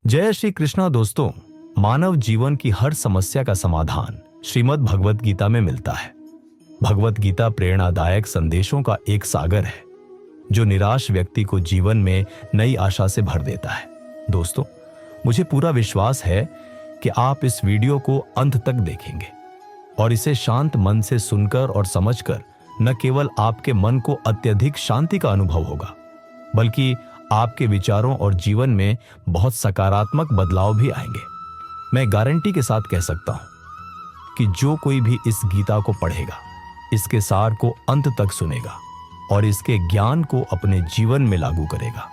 जय श्री कृष्णा दोस्तों। मानव जीवन की हर समस्या का समाधान श्रीमद् भगवत गीता में मिलता है। भगवत गीता प्रेरणादायक संदेशों का एक सागर है जो निराश व्यक्ति को जीवन में नई आशा से भर देता है। दोस्तों, मुझे पूरा विश्वास है कि आप इस वीडियो को अंत तक देखेंगे और इसे शांत मन से सुनकर और समझकर न केवल आपके मन को अत्यधिक शांति का अनुभव होगा, बल्कि आपके विचारों और जीवन में बहुत सकारात्मक बदलाव भी आएंगे। मैं गारंटी के साथ कह सकता हूं कि जो कोई भी इस गीता को पढ़ेगा, इसके सार को अंत तक सुनेगा और इसके ज्ञान को अपने जीवन में लागू करेगा,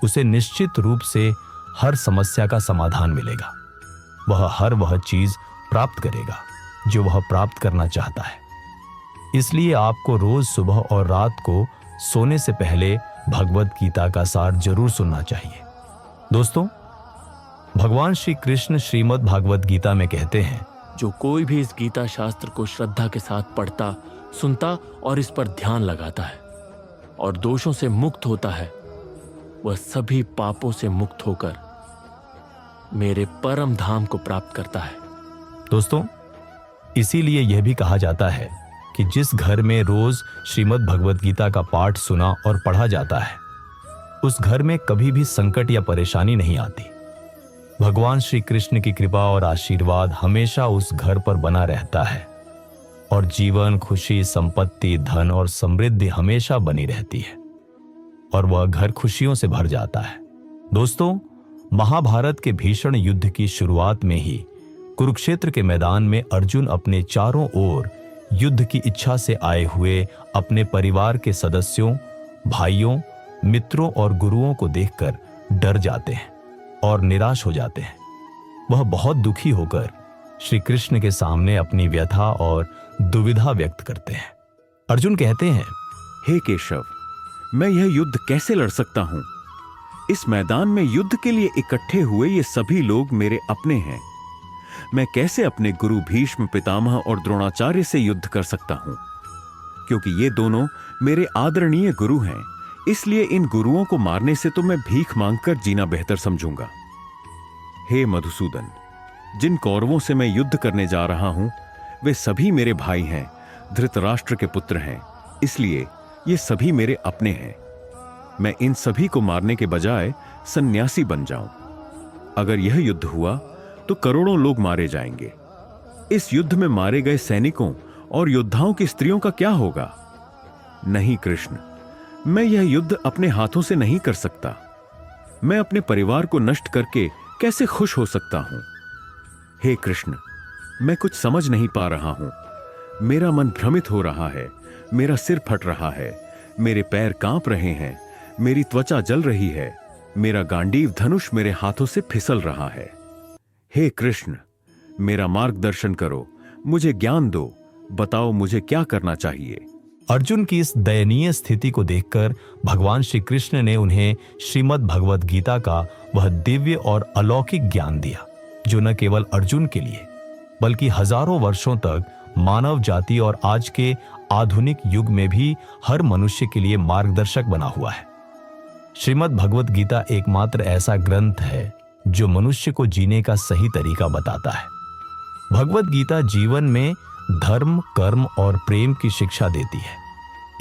उसे निश्चित रूप से हर समस्या का समाधान मिलेगा। वह चीज प्राप्त करेगा जो वह प्राप्त करना चाहता है। इसलिए आपको रोज सुबह और रात को सोने से पहले भगवत गीता का सार जरूर सुनना चाहिए। दोस्तों, भगवान श्री कृष्ण श्रीमद् भागवत गीता में कहते हैं, जो कोई भी इस गीता शास्त्र को श्रद्धा के साथ पढ़ता, सुनता और इस पर ध्यान लगाता है और दोषों से मुक्त होता है, वह सभी पापों से मुक्त होकर मेरे परम धाम को प्राप्त करता है। दोस्तों, इसीलिए यह भी कहा जाता है कि जिस घर में रोज श्रीमद् भगवत गीता का पाठ सुना और पढ़ा जाता है, उस घर में कभी भी संकट या परेशानी नहीं आती। भगवान श्री कृष्ण की कृपा और आशीर्वाद हमेशा उस घर पर बना रहता है और जीवन, खुशी, संपत्ति, धन और समृद्धि हमेशा बनी रहती है और वह घर खुशियों से भर जाता है। दोस्तों, महाभारत के भीषण युद्ध की शुरुआत में ही कुरुक्षेत्र के मैदान में अर्जुन अपने चारों ओर युद्ध की इच्छा से आए हुए अपने परिवार के सदस्यों, भाइयों, मित्रों और गुरुओं को देखकर डर जाते हैं और निराश हो जाते हैं। वह बहुत दुखी होकर श्री कृष्ण के सामने अपनी व्यथा और दुविधा व्यक्त करते हैं। अर्जुन कहते हैं, हे केशव, मैं यह युद्ध कैसे लड़ सकता हूं? इस मैदान में युद्ध के लिए इकट्ठे हुए ये सभी लोग मेरे अपने हैं। मैं कैसे अपने गुरु भीष्म, पितामह और द्रोणाचार्य से युद्ध कर सकता हूं? क्योंकि ये दोनों मेरे आदरणीय गुरु हैं, इसलिए इन गुरुओं को मारने से तो मैं भीख मांगकर जीना बेहतर समझूंगा। हे मधुसूदन, जिन कौरवों से मैं युद्ध करने जा रहा हूं, वे सभी मेरे भाई हैं, धृतराष्ट्र के पुत्र हैं, इसलिए ये सभी मेरे अपने हैं। मैं इन सभी को मारने के बजाय सन्यासी बन जाऊं। अगर यह युद्ध हुआ तो करोड़ों लोग मारे जाएंगे। इस युद्ध में मारे गए सैनिकों और योद्धाओं की स्त्रियों का क्या होगा? नहीं कृष्ण, मैं यह युद्ध अपने हाथों से नहीं कर सकता। मैं अपने परिवार को नष्ट करके कैसे खुश हो सकता हूं? हे कृष्ण, मैं कुछ समझ नहीं पा रहा हूं। मेरा मन भ्रमित हो रहा है, मेरा सिर फट रहा है, मेरे पैर कांप रहे हैं, मेरी त्वचा जल रही है, मेरा गांडीव धनुष मेरे हाथों से फिसल रहा है। हे कृष्ण, मेरा मार्गदर्शन करो, मुझे ज्ञान दो, बताओ मुझे क्या करना चाहिए। अर्जुन की इस दयनीय स्थिति को देखकर भगवान श्री कृष्ण ने उन्हें श्रीमद् भगवत गीता का वह दिव्य और अलौकिक ज्ञान दिया जो न केवल अर्जुन के लिए बल्कि हजारों वर्षों तक मानव जाति और आज के आधुनिक युग में भी हर मनुष्य के लिए मार्गदर्शक बना हुआ है। श्रीमद् भगवत गीता एकमात्र ऐसा ग्रंथ है जो मनुष्य को जीने का सही तरीका बताता है। भगवत गीता जीवन में धर्म, कर्म और प्रेम की शिक्षा देती है।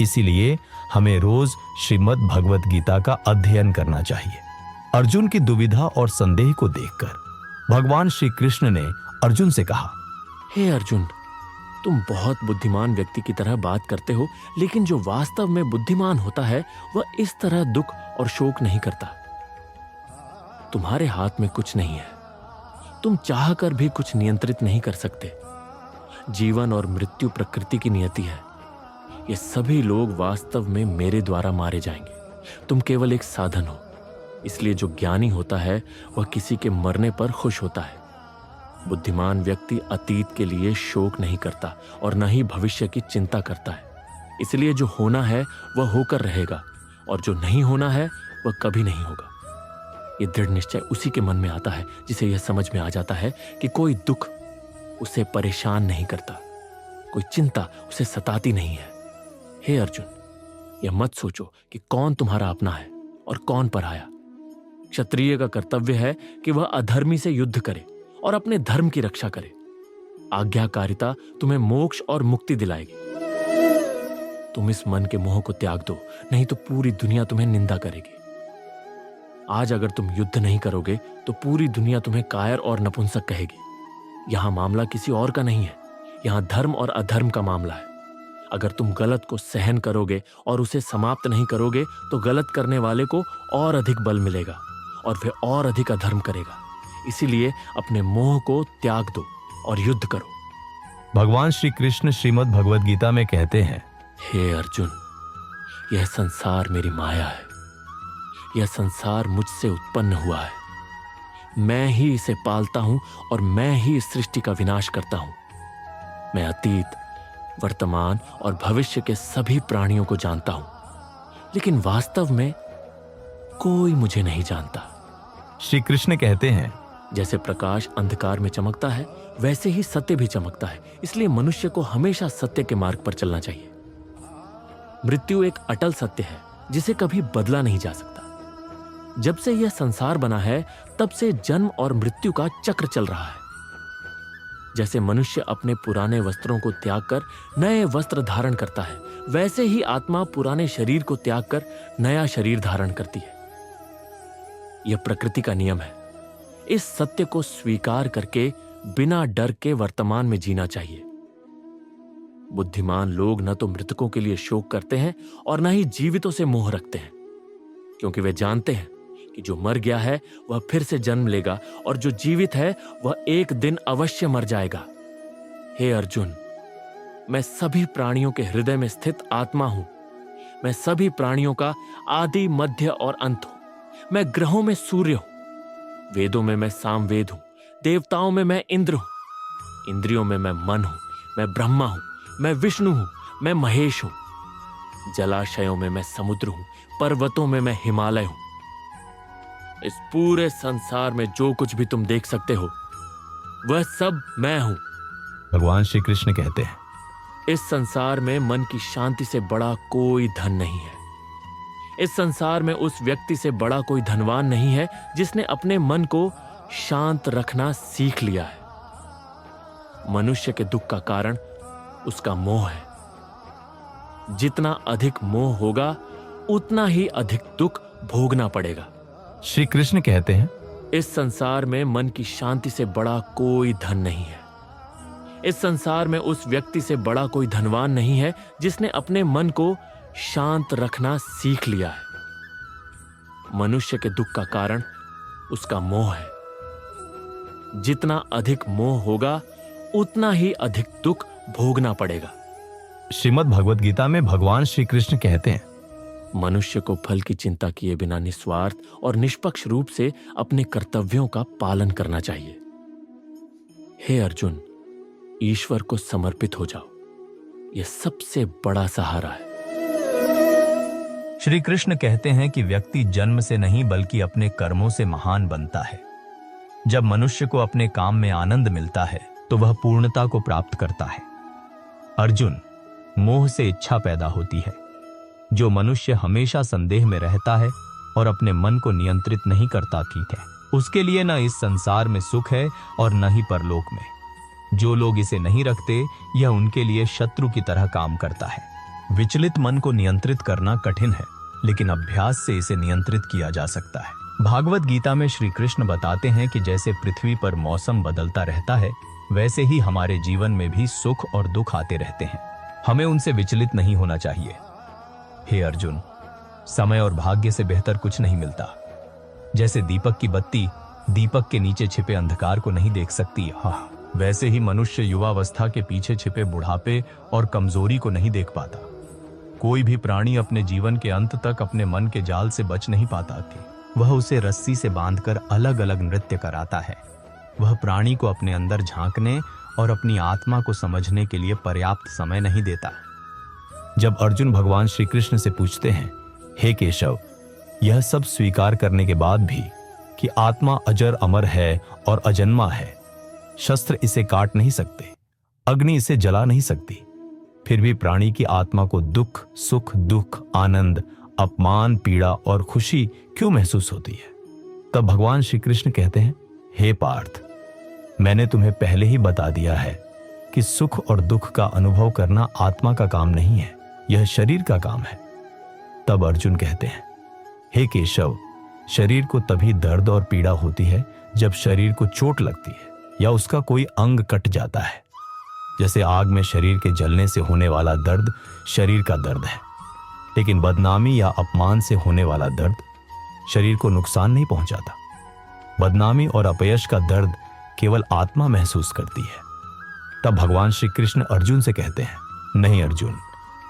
इसीलिए हमें रोज श्रीमद् भगवत गीता का अध्ययन करना चाहिए। अर्जुन की दुविधा और संदेह को देखकर भगवान श्री कृष्ण ने अर्जुन से कहा, हे अर्जुन, तुम बहुत बुद्धिमान व्यक्ति की तरह बात करते हो, लेकिन जो वास्तव में बुद्धिमान होता है वह इस तरह दुख और शोक नहीं करता। तुम्हारे हाथ में कुछ नहीं है, तुम चाहकर भी कुछ नियंत्रित नहीं कर सकते। जीवन और मृत्यु प्रकृति की नियति है। ये सभी लोग वास्तव में मेरे द्वारा मारे जाएंगे। तुम केवल एक साधन हो। इसलिए जो ज्ञानी होता है वह किसी के मरने पर खुश होता है। बुद्धिमान व्यक्ति अतीत के लिए शोक नहीं करता और न ही भविष्य की चिंता करता है। इसलिए जो होना है वह होकर रहेगा और जो नहीं होना है वह कभी नहीं होगा। ये दृढ़ निश्चय उसी के मन में आता है जिसे यह समझ में आ जाता है कि कोई दुख उसे परेशान नहीं करता, कोई चिंता उसे सताती नहीं है। हे अर्जुन, यह मत सोचो कि कौन तुम्हारा अपना है और कौन पराया। क्षत्रिय का कर्तव्य है कि वह अधर्मी से युद्ध करे और अपने धर्म की रक्षा करे। आज्ञाकारिता तुम्हें मोक्ष और मुक्ति दिलाएगी। तुम इस मन के मोह को त्याग दो, नहीं तो पूरी दुनिया तुम्हें निंदा करेगी। आज अगर तुम युद्ध नहीं करोगे तो पूरी दुनिया तुम्हें कायर और नपुंसक कहेगी। यहां मामला किसी और का नहीं है, यहां धर्म और अधर्म का मामला है। अगर तुम गलत को सहन करोगे और उसे समाप्त नहीं करोगे तो गलत करने वाले को और अधिक बल मिलेगा और वह और अधिक अधर्म करेगा। इसीलिए अपने मोह को त्याग दो और युद्ध करो। भगवान श्री कृष्ण श्रीमद् भगवद गीता में कहते हैं, हे अर्जुन, यह संसार मेरी माया है। यह संसार मुझसे उत्पन्न हुआ है। मैं ही इसे पालता हूं और मैं ही इस सृष्टि का विनाश करता हूं। मैं अतीत, वर्तमान और भविष्य के सभी प्राणियों को जानता हूं, लेकिन वास्तव में कोई मुझे नहीं जानता। श्री कृष्ण कहते हैं, जैसे प्रकाश अंधकार में चमकता है, वैसे ही सत्य भी चमकता है। इसलिए मनुष्य को हमेशा सत्य के मार्ग पर चलना चाहिए। मृत्यु एक अटल सत्य है जिसे कभी बदला नहीं जा सकता। जब से यह संसार बना है तब से जन्म और मृत्यु का चक्र चल रहा है। जैसे मनुष्य अपने पुराने वस्त्रों को त्याग कर नए वस्त्र धारण करता है, वैसे ही आत्मा पुराने शरीर को त्याग कर नया शरीर धारण करती है। यह प्रकृति का नियम है। इस सत्य को स्वीकार करके बिना डर के वर्तमान में जीना चाहिए। बुद्धिमान लोग न तो मृतकों के लिए शोक करते हैं और न ही जीवितों से मोह रखते हैं, क्योंकि वे जानते हैं कि जो मर गया है वह फिर से जन्म लेगा और जो जीवित है वह एक दिन अवश्य मर जाएगा। हे अर्जुन, मैं सभी प्राणियों के हृदय में स्थित आत्मा हूं। मैं सभी प्राणियों का आदि, मध्य और अंत हूं। मैं ग्रहों में सूर्य हूं, वेदों में मैं सामवेद हूं, देवताओं में मैं इंद्र हूं, इंद्रियों में मैं मन हूं, मैं ब्रह्मा हूं, मैं विष्णु हूं, मैं महेश हूं, जलाशयों में मैं समुद्र हूं, पर्वतों में मैं हिमालय हूं। इस पूरे संसार में जो कुछ भी तुम देख सकते हो वह सब मैं हूं। भगवान श्री कृष्ण कहते हैं, इस संसार में मन की शांति से बड़ा कोई धन नहीं है। इस संसार में उस व्यक्ति से बड़ा कोई धनवान नहीं है जिसने अपने मन को शांत रखना सीख लिया है। मनुष्य के दुख का कारण उसका मोह है। जितना अधिक मोह होगा उतना ही अधिक दुख भोगना पड़ेगा। श्री कृष्ण कहते हैं, इस संसार में मन की शांति से बड़ा कोई धन नहीं है। इस संसार में उस व्यक्ति से बड़ा कोई धनवान नहीं है जिसने अपने मन को शांत रखना सीख लिया है। मनुष्य के दुख का कारण उसका मोह है। जितना अधिक मोह होगा उतना ही अधिक दुख भोगना पड़ेगा। श्रीमद् भगवद गीता में भगवान श्री कृष्ण कहते हैं, मनुष्य को फल की चिंता किए बिना निस्वार्थ और निष्पक्ष रूप से अपने कर्तव्यों का पालन करना चाहिए। हे अर्जुन, ईश्वर को समर्पित हो जाओ। यह सबसे बड़ा सहारा है। श्री कृष्ण कहते हैं कि व्यक्ति जन्म से नहीं बल्कि अपने कर्मों से महान बनता है। जब मनुष्य को अपने काम में आनंद मिलता है तो वह पूर्णता को प्राप्त करता है। अर्जुन, मोह से इच्छा पैदा होती है। जो मनुष्य हमेशा संदेह में रहता है और अपने मन को नियंत्रित नहीं करता, ठीक है, उसके लिए न इस संसार में सुख है और न ही परलोक में। जो लोग इसे नहीं रखते, यह उनके लिए शत्रु की तरह काम करता है। विचलित मन को नियंत्रित करना कठिन है, लेकिन अभ्यास से इसे नियंत्रित किया जा सकता है। भागवत गीता में श्री कृष्ण बताते हैं कि जैसे पृथ्वी पर मौसम बदलता रहता है, वैसे ही हमारे जीवन में भी सुख और दुख आते रहते हैं। हमें उनसे विचलित नहीं होना चाहिए। हे अर्जुन, समय और भाग्य से बेहतर कुछ नहीं मिलता। जैसे दीपक की बत्ती दीपक के नीचे छिपे अंधकार को नहीं देख सकती, वैसे ही मनुष्य युवावस्था के पीछे छिपे बुढ़ापे और कमजोरी को नहीं देख पाता। कोई भी प्राणी अपने जीवन के अंत तक अपने मन के जाल से बच नहीं पाता कि वह उसे रस्सी से बांधकर अलग अलग नृत्य कराता है। वह प्राणी को अपने अंदर झांकने और अपनी आत्मा को समझने के लिए पर्याप्त समय नहीं देता। जब अर्जुन भगवान श्री कृष्ण से पूछते हैं, हे केशव, यह सब स्वीकार करने के बाद भी कि आत्मा अजर अमर है और अजन्मा है, शस्त्र इसे काट नहीं सकते, अग्नि इसे जला नहीं सकती, फिर भी प्राणी की आत्मा को दुख, सुख, दुख, आनंद, अपमान, पीड़ा और खुशी क्यों महसूस होती है? तब भगवान श्री कृष्ण कहते हैं, हे पार्थ, मैंने तुम्हें पहले ही बता दिया है कि सुख और दुख का अनुभव करना आत्मा का काम नहीं है, यह शरीर का काम है। तब अर्जुन कहते हैं, हे केशव, शरीर को तभी दर्द और पीड़ा होती है जब शरीर को चोट लगती है या उसका कोई अंग कट जाता है। जैसे आग में शरीर के जलने से होने वाला दर्द शरीर का दर्द है, लेकिन बदनामी या अपमान से होने वाला दर्द शरीर को नुकसान नहीं पहुंचाता। बदनामी और अपयश का दर्द केवल आत्मा महसूस करती है। तब भगवान श्री कृष्ण अर्जुन से कहते हैं, नहीं अर्जुन,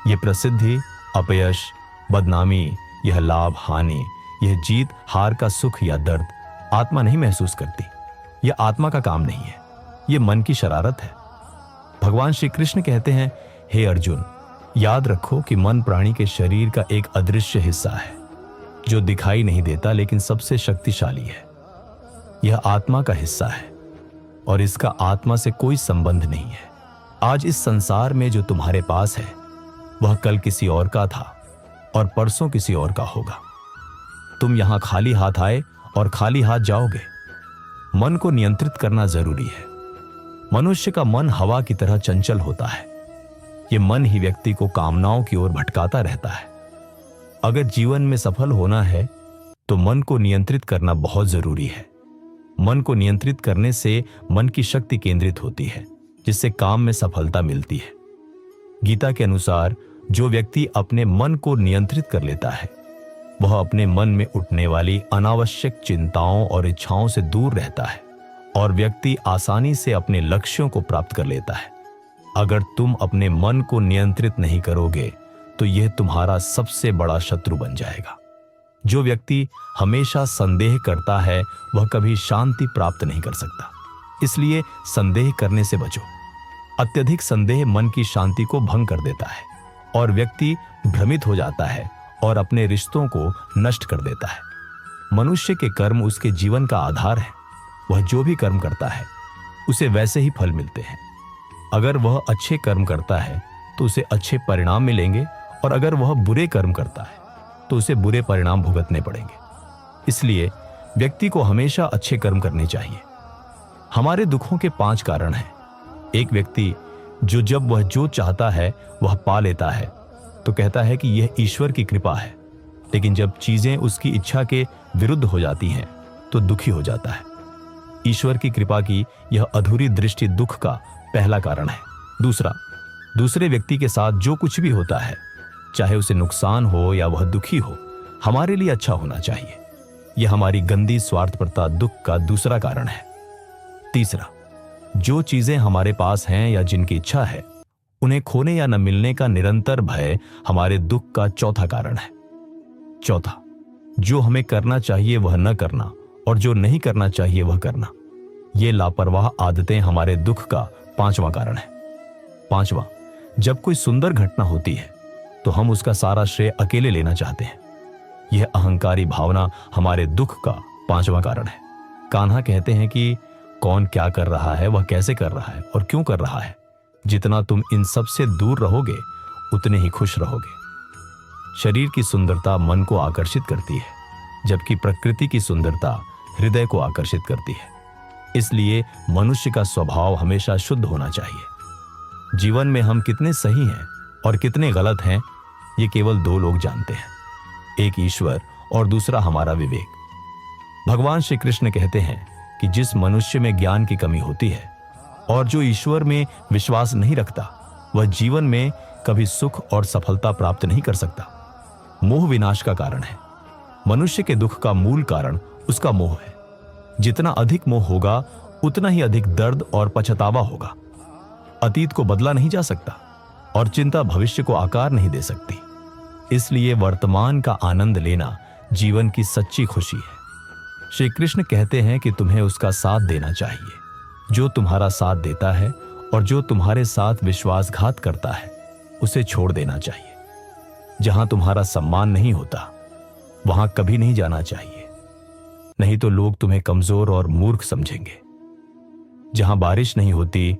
यह प्रसिद्धि, अपयश, बदनामी, यह लाभ हानि, यह जीत हार का सुख या दर्द आत्मा नहीं महसूस करती। यह आत्मा का काम नहीं है, यह मन की शरारत है। भगवान श्री कृष्ण कहते हैं, हे अर्जुन, याद रखो कि मन प्राणी के शरीर का एक अदृश्य हिस्सा है जो दिखाई नहीं देता लेकिन सबसे शक्तिशाली है। यह आत्मा का हिस्सा है और इसका आत्मा से कोई संबंध नहीं है। आज इस संसार में जो तुम्हारे पास है वह कल किसी और का था और परसों किसी और का होगा। तुम यहां खाली हाथ आए और खाली हाथ जाओगे। मन को नियंत्रित करना जरूरी है। मनुष्य का मन हवा की तरह चंचल होता है। यह मन ही व्यक्ति को कामनाओं की ओर भटकाता रहता है। अगर जीवन में सफल होना है तो मन को नियंत्रित करना बहुत जरूरी है। मन को नियंत्रित करने से मन की शक्ति केंद्रित होती है, जिससे काम में सफलता मिलती है। गीता के अनुसार जो व्यक्ति अपने मन को नियंत्रित कर लेता है वह अपने मन में उठने वाली अनावश्यक चिंताओं और इच्छाओं से दूर रहता है और व्यक्ति आसानी से अपने लक्ष्यों को प्राप्त कर लेता है। अगर तुम अपने मन को नियंत्रित नहीं करोगे तो यह तुम्हारा सबसे बड़ा शत्रु बन जाएगा। जो व्यक्ति हमेशा संदेह करता है वह कभी शांति प्राप्त नहीं कर सकता। इसलिए संदेह करने से बचो। अत्यधिक संदेह मन की शांति को भंग कर देता है और व्यक्ति भ्रमित हो जाता है और अपने रिश्तों को नष्ट कर देता है। मनुष्य के कर्म उसके जीवन का आधार है। वह जो भी कर्म करता है उसे वैसे ही फल मिलते हैं। अगर वह अच्छे कर्म करता है तो उसे अच्छे परिणाम मिलेंगे और अगर वह बुरे कर्म करता है तो उसे बुरे परिणाम भुगतने पड़ेंगे। इसलिए व्यक्ति को हमेशा अच्छे कर्म करने चाहिए। हमारे दुखों के 5 कारण हैं। एक व्यक्ति जब वह जो चाहता है वह पा लेता है तो कहता है कि यह ईश्वर की कृपा है, लेकिन जब चीजें उसकी इच्छा के विरुद्ध हो जाती हैं तो दुखी हो जाता है। ईश्वर की कृपा की यह अधूरी दृष्टि दुख का पहला कारण है। दूसरे व्यक्ति के साथ जो कुछ भी होता है, चाहे उसे नुकसान हो या वह दुखी हो, हमारे लिए अच्छा होना चाहिए। यह हमारी गंदी स्वार्थपरता दुख का दूसरा कारण है। तीसरा, जो चीजें हमारे पास हैं या जिनकी इच्छा है उन्हें खोने या न मिलने का निरंतर भय हमारे दुख का चौथा कारण है। चौथा, जो हमें करना चाहिए वह न करना और जो नहीं करना चाहिए वह करना। ये लापरवाह आदतें हमारे दुख का 5वां कारण है। 5वां, जब कोई सुंदर घटना होती है तो हम उसका सारा श्रेय अकेले लेना चाहते हैं। यह अहंकारी भावना हमारे दुख का 5वां कारण है। कान्हा कहते हैं कि कौन क्या कर रहा है, वह कैसे कर रहा है और क्यों कर रहा है। जितना तुम इन सब से दूर रहोगे उतने ही खुश रहोगे। शरीर की सुंदरता मन को आकर्षित करती है, जबकि प्रकृति की सुंदरता हृदय को आकर्षित करती है। इसलिए मनुष्य का स्वभाव हमेशा शुद्ध होना चाहिए। जीवन में हम कितने सही हैं और कितने गलत हैं ये केवल 2 लोग जानते हैं, एक ईश्वर और दूसरा हमारा विवेक। भगवान श्री कृष्ण कहते हैं कि जिस मनुष्य में ज्ञान की कमी होती है और जो ईश्वर में विश्वास नहीं रखता वह जीवन में कभी सुख और सफलता प्राप्त नहीं कर सकता। मोह विनाश का कारण है। मनुष्य के दुख का मूल कारण उसका मोह है। जितना अधिक मोह होगा उतना ही अधिक दर्द और पछतावा होगा। अतीत को बदला नहीं जा सकता और चिंता भविष्य को आकार नहीं दे सकती। इसलिए वर्तमान का आनंद लेना जीवन की सच्ची खुशी है। श्री कृष्ण कहते हैं कि तुम्हें उसका साथ देना चाहिए जो तुम्हारा साथ देता है, और जो तुम्हारे साथ विश्वासघात करता है उसे छोड़ देना चाहिए। जहां तुम्हारा सम्मान नहीं होता वहां कभी नहीं जाना चाहिए, नहीं तो लोग तुम्हें कमजोर और मूर्ख समझेंगे। जहां बारिश नहीं होती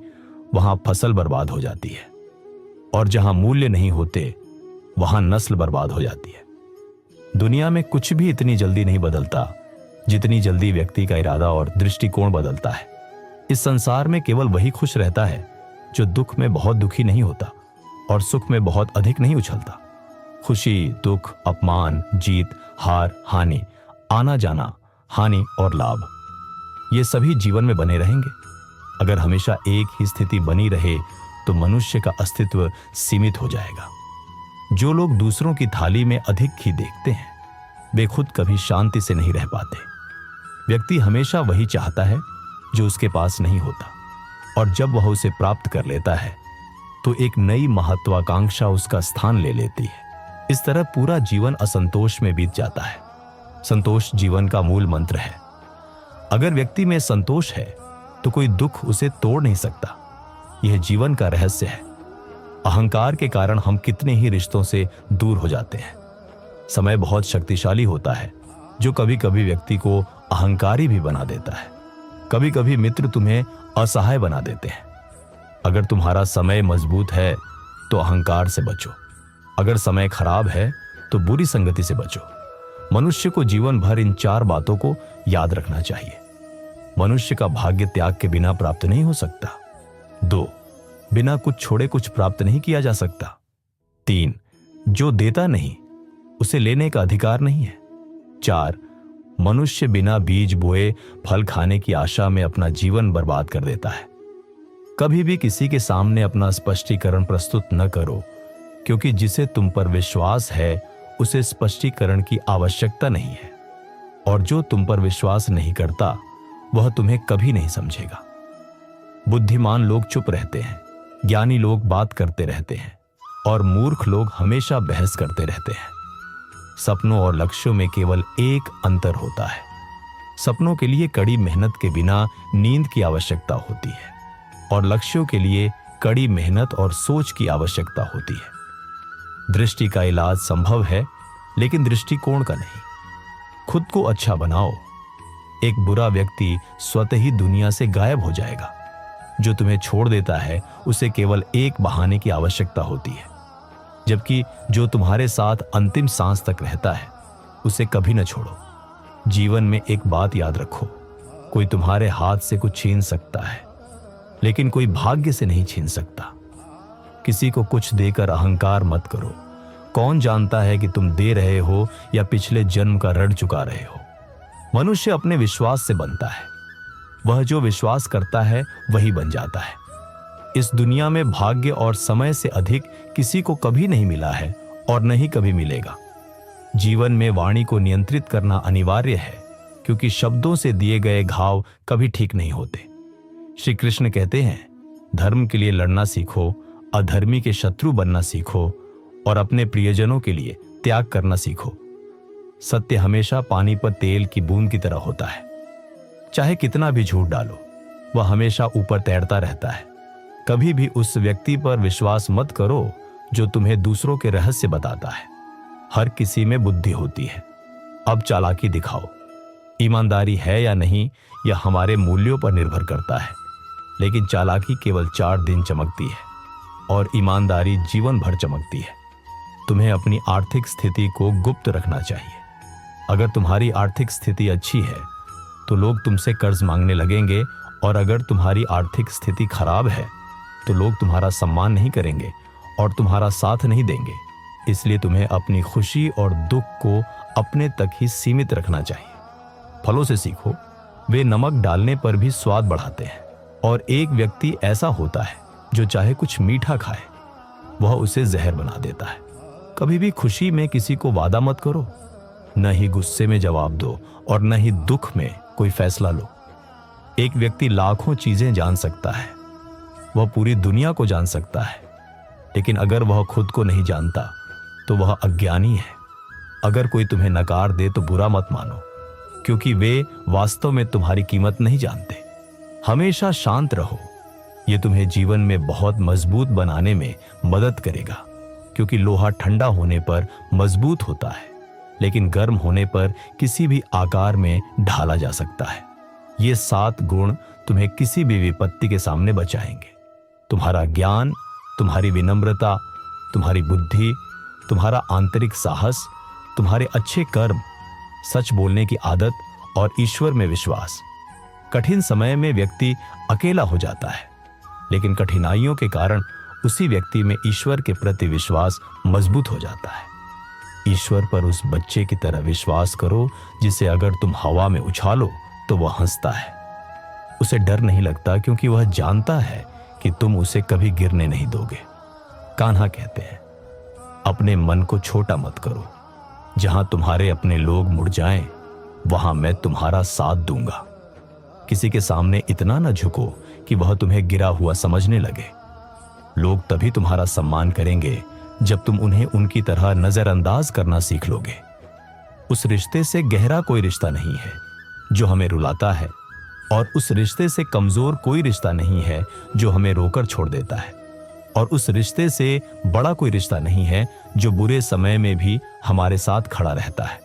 वहां फसल बर्बाद हो जाती है, और जहां मूल्य नहीं होते वहां नस्ल बर्बाद हो जाती है। दुनिया में कुछ भी इतनी जल्दी नहीं बदलता जितनी जल्दी व्यक्ति का इरादा और दृष्टिकोण बदलता है, इस संसार में केवल वही खुश रहता है जो दुख में बहुत दुखी नहीं होता और सुख में बहुत अधिक नहीं उछलता। खुशी, दुख, अपमान, जीत, हार, हानि, आना जाना, हानि और लाभ, ये सभी जीवन में बने रहेंगे। अगर हमेशा एक ही स्थिति बनी रहे तो मनुष्य का अस्तित्व सीमित हो जाएगा। जो लोग दूसरों की थाली में अधिक घी देखते हैं, वे खुद कभी शांति से नहीं रह पाते। व्यक्ति हमेशा वही चाहता है जो उसके पास नहीं होता, और जब वह उसे प्राप्त कर लेता है तो एक नई महत्वाकांक्षा उसका स्थान ले लेती है। इस तरह पूरा जीवन असंतोष में बीत जाता है। संतोष जीवन का मूल मंत्र है। अगर व्यक्ति में संतोष है तो कोई दुख उसे तोड़ नहीं सकता। यह जीवन का रहस्य है। अहंकार के कारण हम कितने ही रिश्तों से दूर हो जाते हैं। समय बहुत शक्तिशाली होता है जो कभी कभी व्यक्ति को अहंकारी भी बना देता है। कभी कभी मित्र तुम्हें असहाय बना देते हैं। अगर तुम्हारा समय मजबूत है तो अहंकार से बचो। अगर समय खराब है तो बुरी संगति से बचो। मनुष्य को जीवन भर इन 4 बातों को याद रखना चाहिए। मनुष्य का भाग्य त्याग के बिना प्राप्त नहीं हो सकता। 2, बिना कुछ छोड़े कुछ प्राप्त नहीं किया जा सकता। 3, जो देता नहीं उसे लेने का अधिकार नहीं है। 4, मनुष्य बिना बीज बोए फल खाने की आशा में अपना जीवन बर्बाद कर देता है। कभी भी किसी के सामने अपना स्पष्टीकरण प्रस्तुत न करो, क्योंकि जिसे तुम पर विश्वास है उसे स्पष्टीकरण की आवश्यकता नहीं है, और जो तुम पर विश्वास नहीं करता वह तुम्हें कभी नहीं समझेगा। बुद्धिमान लोग चुप रहते हैं, ज्ञानी लोग बात करते रहते हैं, और मूर्ख लोग हमेशा बहस करते रहते हैं। सपनों और लक्ष्यों में केवल एक अंतर होता है। सपनों के लिए कड़ी मेहनत के बिना नींद की आवश्यकता होती है, और लक्ष्यों के लिए कड़ी मेहनत और सोच की आवश्यकता होती है। दृष्टि का इलाज संभव है, लेकिन दृष्टिकोण का नहीं। खुद को अच्छा बनाओ। एक बुरा व्यक्ति स्वतः ही दुनिया से गायब हो जाएगा। जो तुम्हें छोड़ देता है उसे केवल एक बहाने की आवश्यकता होती है, जबकि जो तुम्हारे साथ अंतिम सांस तक रहता है उसे कभी न छोड़ो। जीवन में एक बात याद रखो, कोई तुम्हारे हाथ से कुछ छीन सकता है, लेकिन कोई भाग्य से नहीं छीन सकता। किसी को कुछ देकर अहंकार मत करो। कौन जानता है कि तुम दे रहे हो या पिछले जन्म का ऋण चुका रहे हो। मनुष्य अपने विश्वास से बनता है। वह जो विश्वास करता है वही बन जाता है। इस दुनिया में भाग्य और समय से अधिक किसी को कभी नहीं मिला है और नहीं कभी मिलेगा। जीवन में वाणी को नियंत्रित करना अनिवार्य है, क्योंकि शब्दों से दिए गए घाव कभी ठीक नहीं होते। श्री कृष्ण कहते हैं, धर्म के लिए लड़ना सीखो, अधर्मी के शत्रु बनना सीखो, और अपने प्रियजनों के लिए त्याग करना सीखो। सत्य हमेशा पानी पर तेल की बूंद की तरह होता है। चाहे कितना भी झूठ डालो, वह हमेशा ऊपर तैरता रहता है। कभी भी उस व्यक्ति पर विश्वास मत करो जो तुम्हें दूसरों के रहस्य बताता है। हर किसी में बुद्धि होती है। अब चालाकी दिखाओ। ईमानदारी है या नहीं यह हमारे मूल्यों पर निर्भर करता है, लेकिन चालाकी केवल 4 दिन चमकती है और ईमानदारी जीवन भर चमकती है। तुम्हें अपनी आर्थिक स्थिति को गुप्त रखना चाहिए। अगर तुम्हारी आर्थिक स्थिति अच्छी है तो लोग तुमसे कर्ज मांगने लगेंगे, और अगर तुम्हारी आर्थिक स्थिति खराब है तो लोग तुम्हारा सम्मान नहीं करेंगे और तुम्हारा साथ नहीं देंगे। इसलिए तुम्हें अपनी खुशी और दुख को अपने तक ही सीमित रखना चाहिए। फलों से सीखो, वे नमक डालने पर भी स्वाद बढ़ाते हैं, और एक व्यक्ति ऐसा होता है जो चाहे कुछ मीठा खाए वह उसे जहर बना देता है। कभी भी खुशी में किसी को वादा मत करो, न ही गुस्से में जवाब दो और न ही दुख में कोई फैसला लो। एक व्यक्ति लाखों चीजें जान सकता है, वह पूरी दुनिया को जान सकता है, लेकिन अगर वह खुद को नहीं जानता तो वह अज्ञानी है। अगर कोई तुम्हें नकार दे तो बुरा मत मानो, क्योंकि वे वास्तव में तुम्हारी कीमत नहीं जानते। हमेशा शांत रहो। यह तुम्हें जीवन में बहुत मजबूत बनाने में मदद करेगा, क्योंकि लोहा ठंडा होने पर मजबूत होता है, लेकिन गर्म होने पर किसी भी आकार में ढाला जा सकता है। ये 7 गुण तुम्हें किसी भी विपत्ति के सामने बचाएंगे। तुम्हारा ज्ञान, तुम्हारी विनम्रता, तुम्हारी बुद्धि, तुम्हारा आंतरिक साहस, तुम्हारे अच्छे कर्म, सच बोलने की आदत और ईश्वर में विश्वास। कठिन समय में व्यक्ति अकेला हो जाता है, लेकिन कठिनाइयों के कारण उसी व्यक्ति में ईश्वर के प्रति विश्वास मजबूत हो जाता है। ईश्वर पर उस बच्चे की तरह विश्वास करो जिसे अगर तुम हवा में उछालो तो वह हंसता है। उसे डर नहीं लगता क्योंकि वह जानता है कि तुम उसे कभी गिरने नहीं दोगे। कान्हा कहते हैं, अपने मन को छोटा मत करो। जहां तुम्हारे अपने लोग मुड़ जाएं, वहां मैं तुम्हारा साथ दूंगा। किसी के सामने इतना न झुको कि वह तुम्हें गिरा हुआ समझने लगे। लोग तभी तुम्हारा सम्मान करेंगे जब तुम उन्हें उनकी तरह नजरअंदाज करना सीख लोगे। उस रिश्ते से गहरा कोई रिश्ता नहीं है जो हमें रुलाता है, और उस रिश्ते से कमजोर कोई रिश्ता नहीं है जो हमें रोकर छोड़ देता है, और उस रिश्ते से बड़ा कोई रिश्ता नहीं है जो बुरे समय में भी हमारे साथ खड़ा रहता है।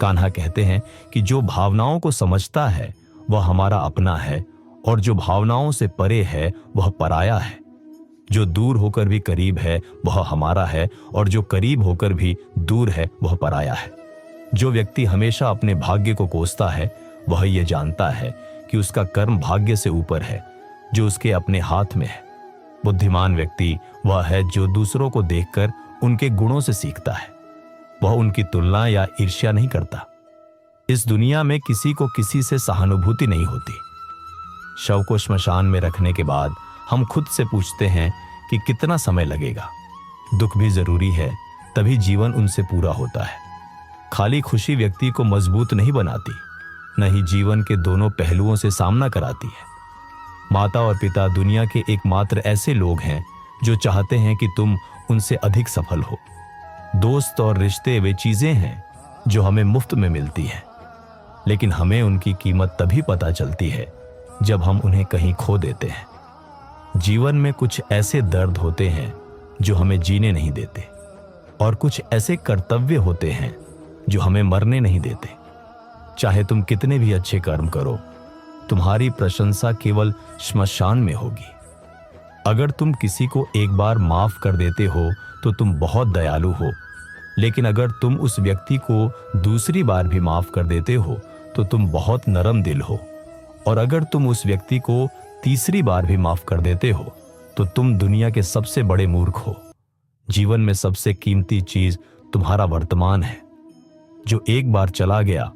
कान्हा कहते हैं कि जो भावनाओं को समझता है वह हमारा अपना है, और जो भावनाओं से परे है वह पराया है। जो दूर होकर भी करीब है वह हमारा है, और जो करीब होकर भी दूर है वह पराया है। जो व्यक्ति हमेशा अपने भाग्य को कोसता है वह ये जानता है कि उसका कर्म भाग्य से ऊपर है जो उसके अपने हाथ में है। बुद्धिमान व्यक्ति वह है जो दूसरों को देखकर उनके गुणों से सीखता है। वह उनकी तुलना या ईर्ष्या नहीं करता। इस दुनिया में किसी को किसी से सहानुभूति नहीं होती। शव को श्मशान में रखने के बाद हम खुद से पूछते हैं कि कितना समय लगेगा। दुख भी जरूरी है, तभी जीवन उनसे पूरा होता है। खाली खुशी व्यक्ति को मजबूत नहीं बनाती, न ही जीवन के दोनों पहलुओं से सामना कराती है। माता और पिता दुनिया के एकमात्र ऐसे लोग हैं जो चाहते हैं कि तुम उनसे अधिक सफल हो। दोस्त और रिश्ते वे चीजें हैं जो हमें मुफ्त में मिलती हैं, लेकिन हमें उनकी कीमत तभी पता चलती है जब हम उन्हें कहीं खो देते हैं। जीवन में कुछ ऐसे दर्द होते हैं जो हमें जीने नहीं देते, और कुछ ऐसे कर्तव्य होते हैं जो हमें मरने नहीं देते। चाहे तुम कितने भी अच्छे कर्म करो, तुम्हारी प्रशंसा केवल श्मशान में होगी। अगर तुम किसी को एक बार माफ कर देते हो तो तुम बहुत दयालु हो, लेकिन अगर तुम उस व्यक्ति को दूसरी बार भी माफ कर देते हो तो तुम बहुत नरम दिल हो, और अगर तुम उस व्यक्ति को तीसरी बार भी माफ कर देते हो तो तुम दुनिया के सबसे बड़े मूर्ख हो। जीवन में सबसे कीमती चीज तुम्हारा वर्तमान है। जो एक बार चला गया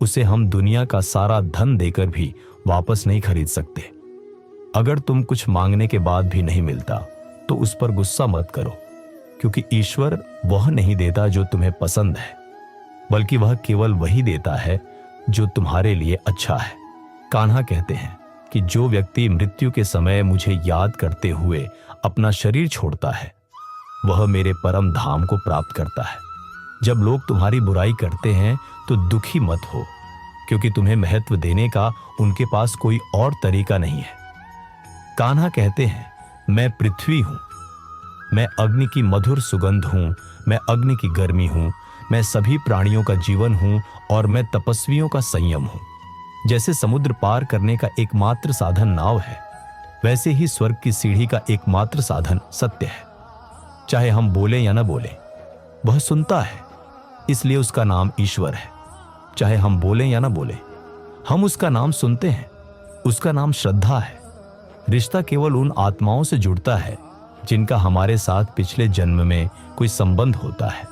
उसे हम दुनिया का सारा धन देकर भी वापस नहीं खरीद सकते। अगर तुम कुछ मांगने के बाद भी नहीं मिलता तो उस पर गुस्सा मत करो, क्योंकि ईश्वर वह नहीं देता जो तुम्हें पसंद है, बल्कि वह केवल वही देता है जो तुम्हारे लिए अच्छा है। कान्हा कहते हैं कि जो व्यक्ति मृत्यु के समय मुझे याद करते हुए अपना शरीर छोड़ता है वह मेरे परम धाम को प्राप्त करता है। जब लोग तुम्हारी बुराई करते हैं तो दुखी मत हो, क्योंकि तुम्हें महत्व देने का उनके पास कोई और तरीका नहीं है। कान्हा कहते हैं, मैं पृथ्वी हूं, मैं अग्नि की मधुर सुगंध हूं, मैं अग्नि की गर्मी हूं, मैं सभी प्राणियों का जीवन हूं, और मैं तपस्वियों का संयम हूं। जैसे समुद्र पार करने का एकमात्र साधन नाव है, वैसे ही स्वर्ग की सीढ़ी का एकमात्र साधन सत्य है। चाहे हम बोले या न बोले, वह सुनता है, इसलिए उसका नाम ईश्वर है। चाहे हम बोले या न बोले, हम उसका नाम सुनते हैं, उसका नाम श्रद्धा है। रिश्ता केवल उन आत्माओं से जुड़ता है जिनका हमारे साथ पिछले जन्म में कोई संबंध होता है,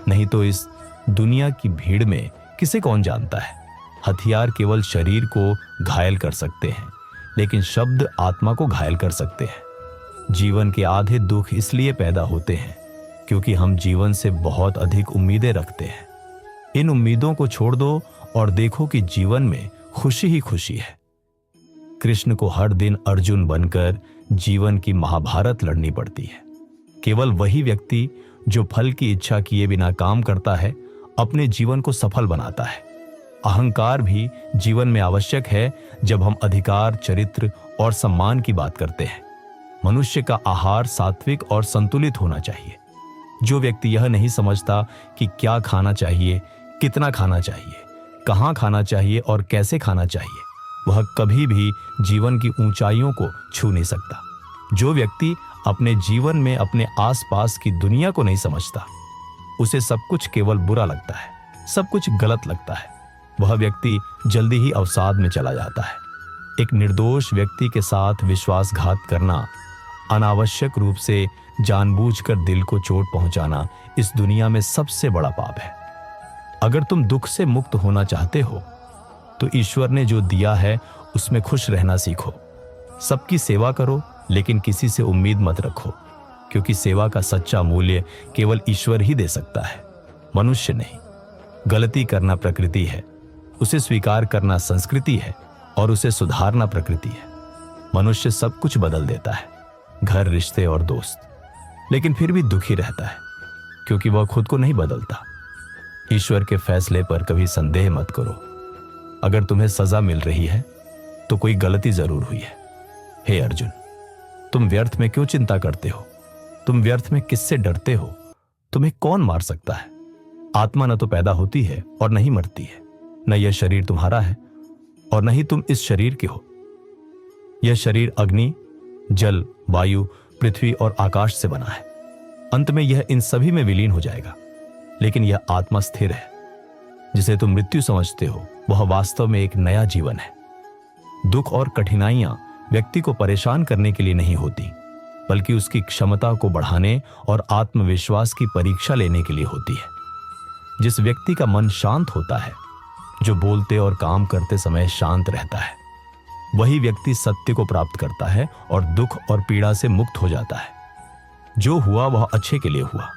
नहीं तो इस दुनिया की भीड़ में किसे कौन जानता है। हथियार केवल शरीर को घायल कर सकते हैं, लेकिन शब्द आत्मा को घायल कर सकते हैं। जीवन के आधे दुख इसलिए पैदा होते हैं क्योंकि हम जीवन से बहुत अधिक उम्मीदें रखते हैं। इन उम्मीदों को छोड़ दो और देखो कि जीवन में खुशी ही खुशी है। कृष्ण को हर दिन अर्जुन बनकर जीवन की महाभारत लड़नी पड़ती है। केवल वही व्यक्ति जो फल की इच्छा किए बिना काम करता है अपने जीवन को सफल बनाता है। अहंकार भी जीवन में आवश्यक है जब हम अधिकार, चरित्र और सम्मान की बात करते हैं। मनुष्य का आहार सात्विक और संतुलित होना चाहिए। जो व्यक्ति यह नहीं समझता कि क्या खाना चाहिए, कितना खाना चाहिए, कहाँ खाना चाहिए और कैसे खाना चाहिए, वह कभी भी जीवन की ऊंचाइयों को छू नहीं सकता। जो व्यक्ति अपने जीवन में अपने आसपास की दुनिया को नहीं समझता, उसे सब कुछ केवल बुरा लगता है, सब कुछ गलत लगता है। वह व्यक्ति जल्दी ही अवसाद में चला जाता है। एक निर्दोष व्यक्ति के साथ विश्वासघात करना, अनावश्यक रूप से जानबूझकर दिल को चोट पहुंचाना इस दुनिया में सबसे बड़ा पाप है। अगर तुम दुख से मुक्त होना चाहते हो तो ईश्वर ने जो दिया है उसमें खुश रहना सीखो। सबकी सेवा करो, लेकिन किसी से उम्मीद मत रखो, क्योंकि सेवा का सच्चा मूल्य केवल ईश्वर ही दे सकता है, मनुष्य नहीं। गलती करना प्रकृति है, उसे स्वीकार करना संस्कृति है और उसे सुधारना प्रकृति है। मनुष्य सब कुछ बदल देता है, घर, रिश्ते और दोस्त, लेकिन फिर भी दुखी रहता है क्योंकि वह खुद को नहीं बदलता। ईश्वर के फैसले पर कभी संदेह मत करो। अगर तुम्हें सजा मिल रही है तो कोई गलती जरूर हुई है। हे अर्जुन, तुम व्यर्थ में क्यों चिंता करते हो? तुम व्यर्थ में किससे डरते हो? तुम्हें कौन मार सकता है? आत्मा न तो पैदा होती है और न ही मरती है, न यह शरीर तुम्हारा है और न ही तुम इस शरीर के हो। यह शरीर अग्नि, जल, वायु, पृथ्वी और आकाश से बना है। अंत में यह इन सभी में विलीन हो जाएगा, लेकिन यह आत्मा स्थिर है। जिसे तुम मृत्यु समझते हो वह वास्तव में एक नया जीवन है। दुख और कठिनाइयां व्यक्ति को परेशान करने के लिए नहीं होती, बल्कि उसकी क्षमता को बढ़ाने और आत्मविश्वास की परीक्षा लेने के लिए होती है। जिस व्यक्ति का मन शांत होता है, जो बोलते और काम करते समय शांत रहता है, वही व्यक्ति सत्य को प्राप्त करता है और दुख और पीड़ा से मुक्त हो जाता है। जो हुआ वह अच्छे के लिए हुआ,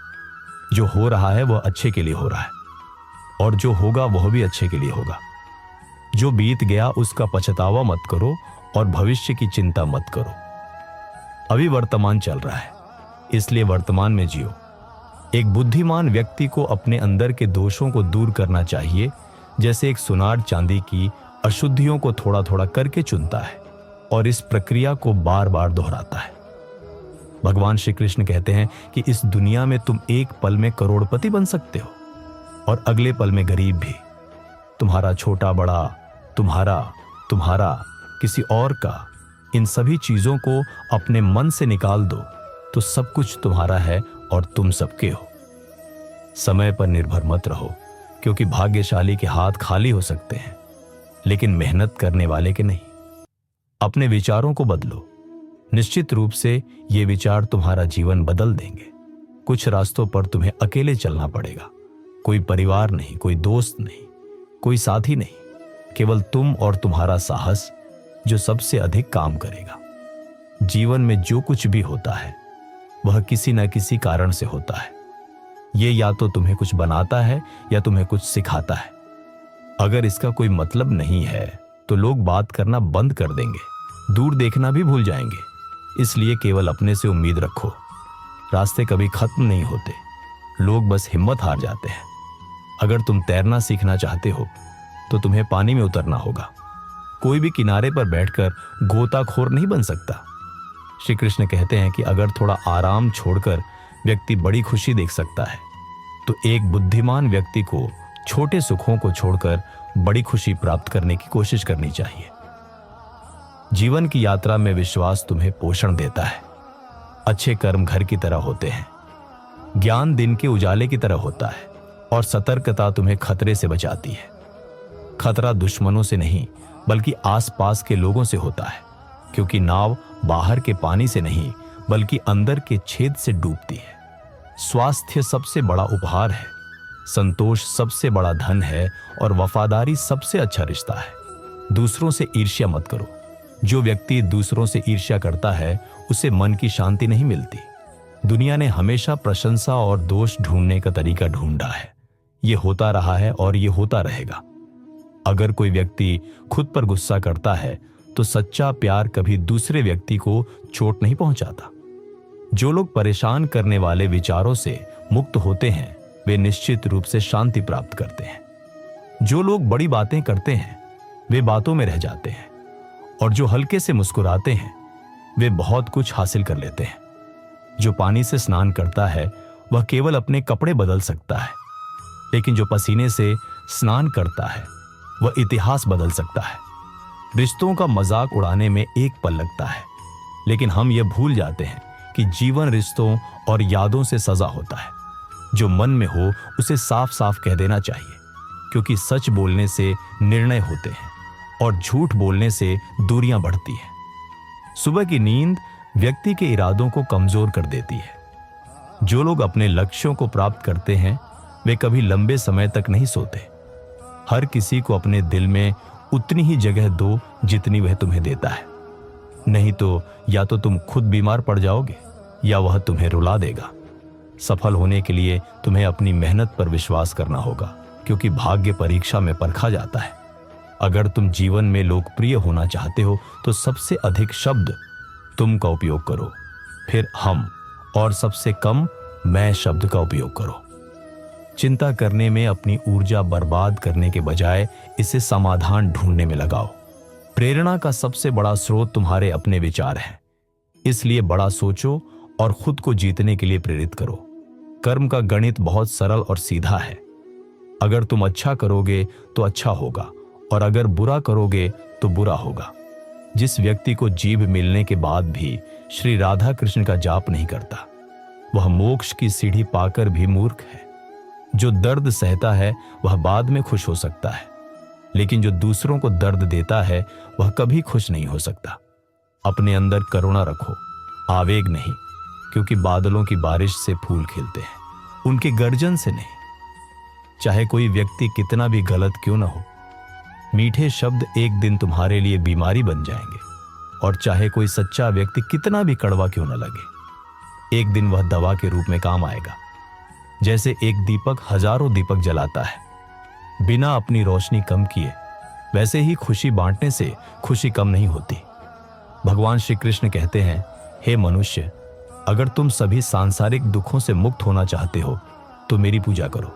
जो हो रहा है वह अच्छे के लिए हो रहा है, और जो होगा वह भी अच्छे के लिए होगा। जो बीत गया उसका पछतावा मत करो और भविष्य की चिंता मत करो। अभी वर्तमान चल रहा है, इसलिए वर्तमान में जियो। एक बुद्धिमान व्यक्ति को अपने अंदर के दोषों को दूर करना चाहिए, जैसे एक सुनार चांदी की अशुद्धियों को थोड़ा थोड़ा करके चुनता है और इस प्रक्रिया को बार बार दोहराता है। भगवान श्री कृष्ण कहते हैं कि इस दुनिया में तुम एक पल में करोड़पति बन सकते हो और अगले पल में गरीब भी। तुम्हारा छोटा बड़ा, तुम्हारा किसी और का, इन सभी चीजों को अपने मन से निकाल दो तो सब कुछ तुम्हारा है और तुम सबके हो। समय पर निर्भर मत रहो, क्योंकि भाग्यशाली के हाथ खाली हो सकते हैं, लेकिन मेहनत करने वाले के नहीं। अपने विचारों को बदलो। निश्चित रूप से ये विचार तुम्हारा जीवन बदल देंगे। कुछ रास्तों पर तुम्हें अकेले चलना पड़ेगा। कोई परिवार नहीं, कोई दोस्त नहीं, कोई साथी नहीं, केवल तुम और तुम्हारा साहस जो सबसे अधिक काम करेगा। जीवन में जो कुछ भी होता है वह किसी न किसी कारण से होता है। ये या तो तुम्हें कुछ बनाता है या तुम्हें कुछ सिखाता है। अगर इसका कोई मतलब नहीं है तो लोग बात करना बंद कर देंगे, दूर देखना भी भूल जाएंगे। इसलिए केवल अपने से उम्मीद रखो। रास्ते कभी खत्म नहीं होते, लोग बस हिम्मत हार जाते हैं। अगर तुम तैरना सीखना चाहते हो तो तुम्हें पानी में उतरना होगा। कोई भी किनारे पर बैठकर गोताखोर नहीं बन सकता। श्री कृष्ण कहते हैं कि अगर थोड़ा आराम छोड़कर व्यक्ति बड़ी खुशी देख सकता है, तो एक बुद्धिमान व्यक्ति को छोटे सुखों को छोड़कर बड़ी खुशी प्राप्त करने की कोशिश करनी चाहिए। जीवन की यात्रा में विश्वास तुम्हें पोषण देता है। अच्छे कर्म घर की तरह होते हैं, ज्ञान दिन के उजाले की तरह होता है, और सतर्कता तुम्हें खतरे से बचाती है। खतरा दुश्मनों से नहीं, बल्कि आसपास के लोगों से होता है, क्योंकि नाव बाहर के पानी से नहीं, बल्कि अंदर के छेद से डूबती है। स्वास्थ्य सबसे बड़ा उपहार है, संतोष सबसे बड़ा धन है, और वफादारी सबसे अच्छा रिश्ता है। दूसरों से ईर्ष्या मत करो। जो व्यक्ति दूसरों से ईर्ष्या करता है उसे मन की शांति नहीं मिलती। दुनिया ने हमेशा प्रशंसा और दोष ढूंढने का तरीका ढूंढा है। ये होता रहा है और ये होता रहेगा। अगर कोई व्यक्ति खुद पर गुस्सा करता है तो सच्चा प्यार कभी दूसरे व्यक्ति को चोट नहीं पहुंचाता। जो लोग परेशान करने वाले विचारों से मुक्त होते हैं वे निश्चित रूप से शांति प्राप्त करते हैं। जो लोग बड़ी बातें करते हैं वे बातों में रह जाते हैं, और जो हल्के से मुस्कुराते हैं वे बहुत कुछ हासिल कर लेते हैं। जो पानी से स्नान करता है वह केवल अपने कपड़े बदल सकता है, लेकिन जो पसीने से स्नान करता है वह इतिहास बदल सकता है। रिश्तों का मजाक उड़ाने में एक पल लगता है, लेकिन हम ये भूल जाते हैं कि जीवन रिश्तों और यादों से सजा होता है। जो मन में हो उसे साफ साफ कह देना चाहिए। क्योंकि सच बोलने से निर्णय होते हैं और झूठ बोलने से दूरियां बढ़ती हैं। सुबह की नींद व्यक्ति के इरादों को कमजोर कर देती है। जो लोग अपने लक्ष्यों को प्राप्त करते हैं वे कभी लंबे समय तक नहीं सोते। हर किसी को अपने दिल में उतनी ही जगह दो जितनी वह तुम्हें देता है, नहीं तो या तो तुम खुद बीमार पड़ जाओगे या वह तुम्हें रुला देगा। सफल होने के लिए तुम्हें अपनी मेहनत पर विश्वास करना होगा, क्योंकि भाग्य परीक्षा में परखा जाता है। अगर तुम जीवन में लोकप्रिय होना चाहते हो तो सबसे अधिक शब्द तुम का उपयोग करो, फिर हम, और सबसे कम मैं शब्द का उपयोग करो। चिंता करने में अपनी ऊर्जा बर्बाद करने के बजाय इसे समाधान ढूंढने में लगाओ। प्रेरणा का सबसे बड़ा स्रोत तुम्हारे अपने विचार हैं, इसलिए बड़ा सोचो और खुद को जीतने के लिए प्रेरित करो। कर्म का गणित बहुत सरल और सीधा है। अगर तुम अच्छा करोगे तो अच्छा होगा, और अगर बुरा करोगे तो बुरा होगा। जिस व्यक्ति को जीभ मिलने के बाद भी श्री राधा कृष्ण का जाप नहीं करता, वह मोक्ष की सीढ़ी पाकर भी मूर्ख है। जो दर्द सहता है वह बाद में खुश हो सकता है, लेकिन जो दूसरों को दर्द देता है वह कभी खुश नहीं हो सकता। अपने अंदर करुणा रखो, आवेग नहीं, क्योंकि बादलों की बारिश से फूल खिलते हैं, उनके गर्जन से नहीं। चाहे कोई व्यक्ति कितना भी गलत क्यों ना हो, मीठे शब्द एक दिन तुम्हारे लिए बीमारी बन जाएंगे, और चाहे कोई सच्चा व्यक्ति कितना भी कड़वा क्यों ना लगे, एक दिन वह दवा के रूप में काम आएगा। जैसे एक दीपक हजारों दीपक जलाता है बिना अपनी रोशनी कम किए, वैसे ही खुशी बांटने से खुशी कम नहीं होती। भगवान श्री कृष्ण कहते हैं, हे मनुष्य, अगर तुम सभी सांसारिक दुखों से मुक्त होना चाहते हो तो मेरी पूजा करो।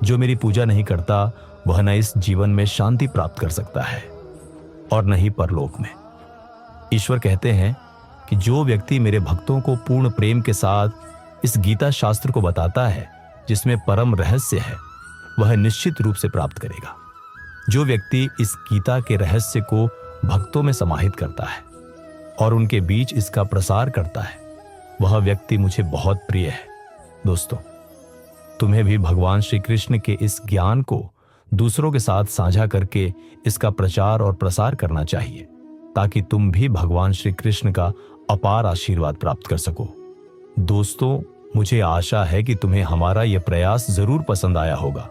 जो मेरी पूजा नहीं करता वह न इस जीवन में शांति प्राप्त कर सकता है और न ही परलोक में। ईश्वर कहते हैं कि जो व्यक्ति मेरे भक्तों को पूर्ण प्रेम के साथ इस गीता शास्त्र को बताता है, जिसमें परम रहस्य है, वह निश्चित रूप से प्राप्त करेगा। जो व्यक्ति इस गीता के रहस्य को भक्तों में समाहित करता है और उनके बीच इसका प्रसार करता है, वह व्यक्ति मुझे बहुत प्रिय है। दोस्तों, तुम्हें भी भगवान श्री कृष्ण के इस ज्ञान को दूसरों के साथ साझा करके इसका प्रचार और प्रसार करना चाहिए, ताकि तुम भी भगवान श्री कृष्ण का अपार आशीर्वाद प्राप्त कर सको। दोस्तों, मुझे आशा है कि तुम्हें हमारा यह प्रयास जरूर पसंद आया होगा।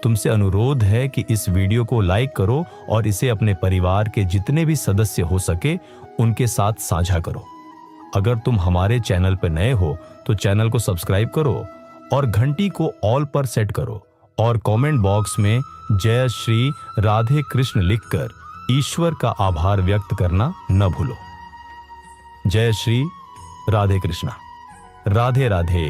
तुमसे अनुरोध है कि इस वीडियो को लाइक करो और इसे अपने परिवार के जितने भी सदस्य हो सके उनके साथ साझा करो। अगर तुम हमारे चैनल पर नए हो तो चैनल को सब्सक्राइब करो और घंटी को ऑल पर सेट करो, और कमेंट बॉक्स में जय श्री राधे कृष्ण लिखकर ईश्वर का आभार व्यक्त करना न भूलो। जय श्री राधे कृष्णा। राधे राधे।